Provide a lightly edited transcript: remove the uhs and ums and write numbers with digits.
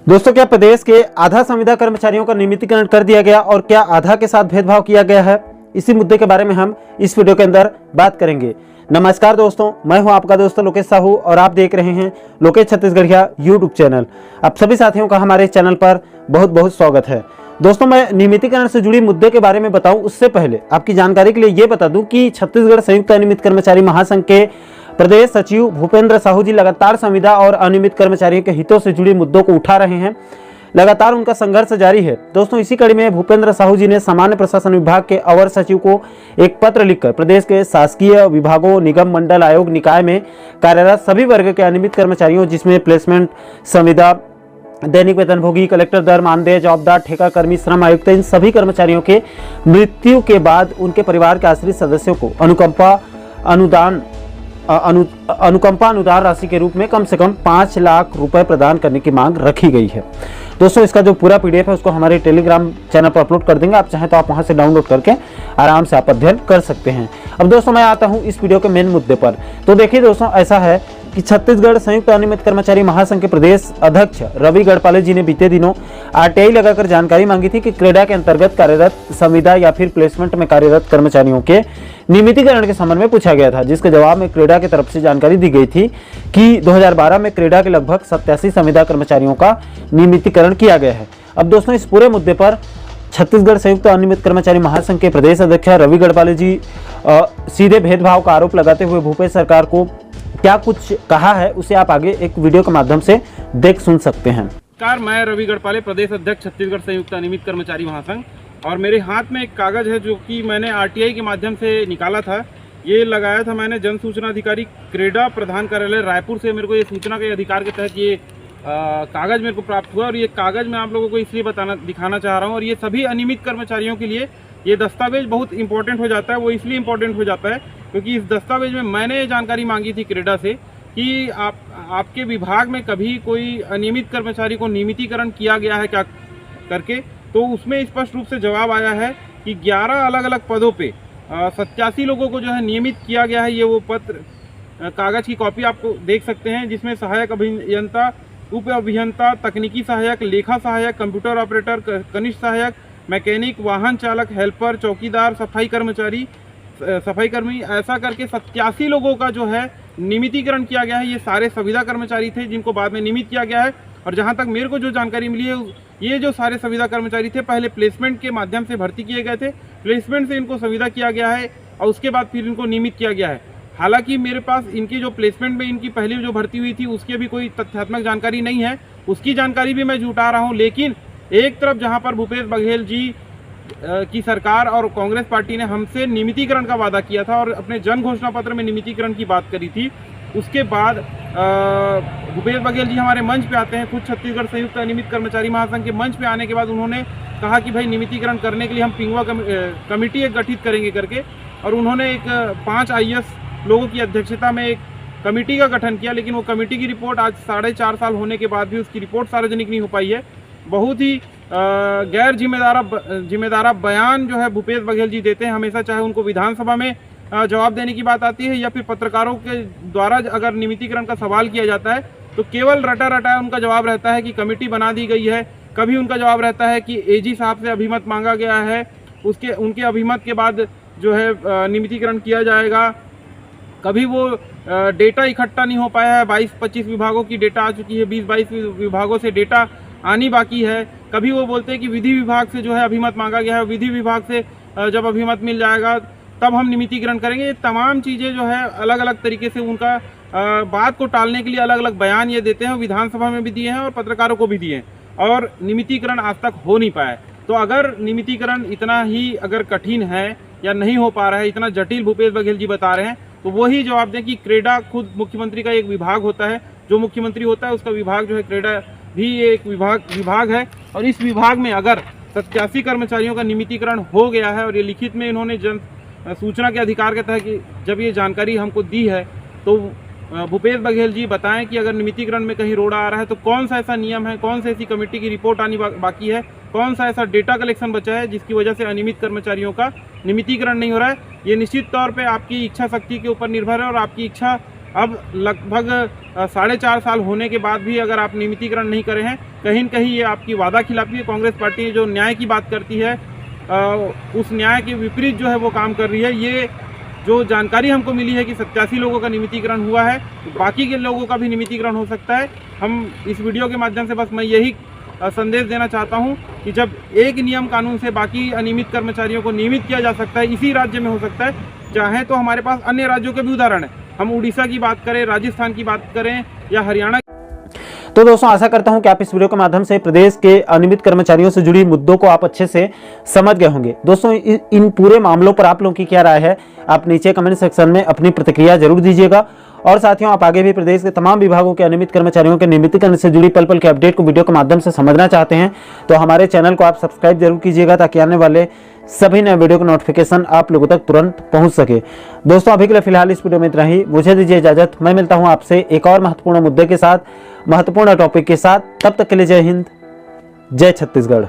दोस्तों, क्या प्रदेश के आधा संविदा कर्मचारियों का नियमितीकरण कर दिया गया और क्या आधा के साथ भेदभाव किया गया है? इसी मुद्दे के बारे में हम इस वीडियो के अंदर बात करेंगे। नमस्कार दोस्तों, मैं हूं आपका दोस्त लोकेश साहू और आप देख रहे हैं लोकेश छत्तीसगढ़िया यूट्यूब चैनल। आप सभी साथियों का हमारे चैनल पर बहुत बहुत स्वागत है। दोस्तों, मैं नियमितीकरण से जुड़ी मुद्दे के बारे में बताऊं उससे पहले आपकी जानकारी के लिए ये बता दूं कि छत्तीसगढ़ संयुक्त अनियमित कर्मचारी महासंघ के प्रदेश सचिव भूपेंद्र साहू जी लगातार संविदा और अनियमित कर्मचारियों के हितों से जुड़ी मुद्दों को उठा रहे हैं। लगातार उनका संघर्ष जारी है। दोस्तों, इसी कड़ी में भूपेंद्र साहू जी ने सामान्य प्रशासन विभाग के अवर सचिव को एक पत्र लिखकर प्रदेश के शासकीय विभागों, निगम, मंडल, आयोग, निकाय में कार्यरत सभी वर्ग के अनियमित कर्मचारियों, जिसमें प्लेसमेंट, संविदा, दैनिक वेतनभोगी, कलेक्टर दर, मानदेय, जवाबदार, ठेका कर्मी, श्रम आयुक्त, इन सभी कर्मचारियों के मृत्यु के बाद उनके परिवार के आश्रित सदस्यों को अनुकंपा अनुदान राशि के रूप में कम से कम 5 लाख रुपए प्रदान करने की मांग रखी गई है। दोस्तों, इसका जो पूरा पीडीएफ है उसको हमारे टेलीग्राम चैनल पर अपलोड कर देंगे। आप चाहें तो आप वहां से डाउनलोड करके आराम से आप अध्ययन कर सकते हैं। अब दोस्तों, मैं आता हूं इस वीडियो के मेन मुद्दे पर। तो देखिए दोस्तों, ऐसा है कि छत्तीसगढ़ संयुक्त अनियमित कर्मचारी महासंघ के प्रदेश अध्यक्ष रवि गढ़पाले जी ने बीते दिनों आरटीआई लगाकर जानकारी मांगी थी कि क्रेडा के अंतर्गत कार्यरत संविदा या फिर प्लेसमेंट में कार्यरत कर्मचारियों के नियमितीकरण के संबंध में पूछा गया था, जिसके जवाब में क्रेडा की तरफ से जानकारी दी गई थी कि 2012 में क्रेडा के लगभग 87 संविदा कर्मचारियों का नियमितीकरण किया गया है। अब दोस्तों, इस पूरे मुद्दे पर छत्तीसगढ़ संयुक्त अनियमित कर्मचारी महासंघ के प्रदेश अध्यक्ष रवि गढ़पाले जी सीधे भेदभाव का आरोप लगाते हुए भूपेश सरकार को क्या कुछ कहा है, उसे आप आगे एक वीडियो के माध्यम से देख सुन सकते हैं। नमस्कार, मैं रवि गढ़पाले, प्रदेश अध्यक्ष छत्तीसगढ़ संयुक्त अनियमित कर्मचारी महासंघ। और मेरे हाथ में एक कागज है जो कि मैंने आरटीआई के माध्यम से निकाला था। ये लगाया था मैंने जन सूचना अधिकारी क्रेडा प्रधान कार्यालय रायपुर से। मेरे को ये सूचना के अधिकार के तहत ये कागज मेरे को प्राप्त हुआ और ये कागज मैं आप लोगों को इसलिए दिखाना चाह रहा हूँ। और ये सभी अनियमित कर्मचारियों के लिए ये दस्तावेज बहुत इंपॉर्टेंट हो जाता है। वो इसलिए इम्पोर्टेंट हो जाता है क्योंकि इस दस्तावेज में मैंने ये जानकारी मांगी थी क्रेडा से कि आपके विभाग में कभी कोई अनियमित कर्मचारी को नियमितीकरण किया गया है क्या करके। तो उसमें स्पष्ट रूप से जवाब आया है कि 11 अलग अलग पदों पे 87 लोगों को जो है नियमित किया गया है। ये वो पत्र कागज की कॉपी आपको देख सकते हैं, जिसमें सहायक अभियंता, उप अभियंता, तकनीकी सहायक, लेखा सहायक, कंप्यूटर ऑपरेटर, कनिष्ठ सहायक, मैकेनिक, वाहन चालक, हेल्पर, चौकीदार, सफाई कर्मी, ऐसा करके 87 लोगों का जो है नियमितीकरण किया गया है। ये सारे संविदा कर्मचारी थे जिनको बाद में नियमित किया गया है। और जहां तक मेरे को जो जानकारी मिली है, ये जो सारे संविदा कर्मचारी थे पहले प्लेसमेंट के माध्यम से भर्ती किए गए थे। प्लेसमेंट से इनको संविदा किया गया है और उसके बाद फिर इनको नियमित किया गया है। हालांकि मेरे पास इनकी जो प्लेसमेंट में इनकी पहली जो भर्ती हुई थी उसकी अभी कोई तथ्यात्मक जानकारी नहीं है, उसकी जानकारी भी मैं जुटा रहा हूँ। लेकिन एक तरफ जहाँ पर भूपेश बघेल जी की सरकार और कांग्रेस पार्टी ने हमसे नियमितीकरण का वादा किया था और अपने जन घोषणा पत्र में नियमितीकरण की बात करी थी, उसके बाद भूपेश बघेल जी हमारे मंच पे आते हैं। खुद छत्तीसगढ़ संयुक्त अनियमित कर्मचारी महासंघ के मंच पे आने के बाद उन्होंने कहा कि भाई नियमितीकरण करने के लिए हम पिंगुआ कमेटी एक गठित करेंगे करके। और उन्होंने एक 5 IAS लोगों की अध्यक्षता में एक कमेटी का गठन किया। लेकिन वो कमेटी की रिपोर्ट आज 4.5 साल होने के बाद भी उसकी रिपोर्ट सार्वजनिक नहीं हो पाई है। बहुत ही गैर जिम्मेदारा बयान जो है भूपेश बघेल जी देते हैं हमेशा, चाहे उनको विधानसभा में जवाब देने की बात आती है या फिर पत्रकारों के द्वारा अगर नियमितीकरण का सवाल किया जाता है तो केवल रटा उनका जवाब रहता है कि कमेटी बना दी गई है। कभी उनका जवाब रहता है कि AG साहब से अभिमत मांगा गया है, उनके अभिमत के बाद जो है नियमितीकरण किया जाएगा। कभी वो डेटा इकट्ठा नहीं हो पाया है, 22-25 विभागों की डेटा आ चुकी है, 20-22 विभागों से डेटा आनी बाकी है। कभी वो बोलते हैं कि विधि विभाग से जो है अभिमत मांगा गया है, विधि विभाग से जब अभिमत मिल जाएगा तब हम नियमितीकरण करेंगे। ये तमाम चीज़ें जो है अलग अलग तरीके से उनका बात को टालने के लिए अलग अलग बयान ये देते हैं। विधानसभा में भी दिए हैं और पत्रकारों को भी दिए हैं और नियमितीकरण आज तक हो नहीं पाया। तो अगर नियमितीकरण इतना ही अगर कठिन है या नहीं हो पा रहा है, इतना जटिल भूपेश बघेल जी बता रहे हैं, तो वही जवाब दें कि क्रेडा खुद मुख्यमंत्री का एक विभाग होता है। जो मुख्यमंत्री होता है उसका विभाग जो है क्रेडा भी एक विभाग है। और इस विभाग में अगर 87 कर्मचारियों का नियमितीकरण हो गया है और ये लिखित में इन्होंने जन सूचना के अधिकार के तहत कि जब ये जानकारी हमको दी है, तो भूपेश बघेल जी बताएं कि अगर नियमितीकरण में कहीं रोड़ा आ रहा है तो कौन सा ऐसा नियम है, कौन सी ऐसी कमेटी की रिपोर्ट आनी बाकी है, कौन सा ऐसा डेटा कलेक्शन बचा है जिसकी वजह से अनियमित कर्मचारियों का नियमितीकरण नहीं हो रहा है। ये निश्चित तौर पे आपकी इच्छा शक्ति के ऊपर निर्भर है और आपकी इच्छा अब लगभग 4.5 साल होने के बाद भी अगर आप नियमितीकरण नहीं करे हैं, कहीं न कहीं ये आपकी वादा खिलाफी है। कांग्रेस पार्टी जो न्याय की बात करती है उस न्याय के विपरीत जो है वो काम कर रही है। ये जो जानकारी हमको मिली है कि 87 लोगों का नियमितीकरण हुआ है, तो बाकी के लोगों का भी नियमितीकरण हो सकता है। हम इस वीडियो के माध्यम से बस मैं यही संदेश देना चाहता हूं कि जब एक नियम कानून से बाकी अनियमित कर्मचारियों को नियमित किया जा सकता है, इसी राज्य में हो सकता है, चाहे तो हमारे पास अन्य राज्यों के भी उदाहरण है। हम उड़ीसा की बात करें, राजस्थान की बात करें या हरियाणा। तो दोस्तों आशा करता हूं कि आप इस वीडियो के माध्यम से प्रदेश के अनियमित कर्मचारियों से जुड़ी मुद्दों को आप अच्छे से समझ गए होंगे। दोस्तों इन पूरे मामलों पर आप लोगों की क्या राय है, आप नीचे कमेंट सेक्शन में अपनी प्रतिक्रिया जरूर दीजिएगा। और साथियों, आप आगे भी प्रदेश के तमाम विभागों के अनियमित कर्मचारियों के नियमितीकरण से जुड़ी पल पल के अपडेट को वीडियो के माध्यम से समझना चाहते हैं तो हमारे चैनल को आप सब्सक्राइब जरूर कीजिएगा, ताकि आने वाले सभी नए वीडियो का नोटिफिकेशन आप लोगों तक तुरंत पहुंच सके। दोस्तों अभी के लिए फिलहाल इस वीडियो में इतना ही, मुझे दीजिए इजाजत। मैं मिलता हूं आपसे एक और महत्वपूर्ण मुद्दे के साथ, महत्वपूर्ण टॉपिक के साथ। तब तक के लिए जय हिंद, जय छत्तीसगढ़।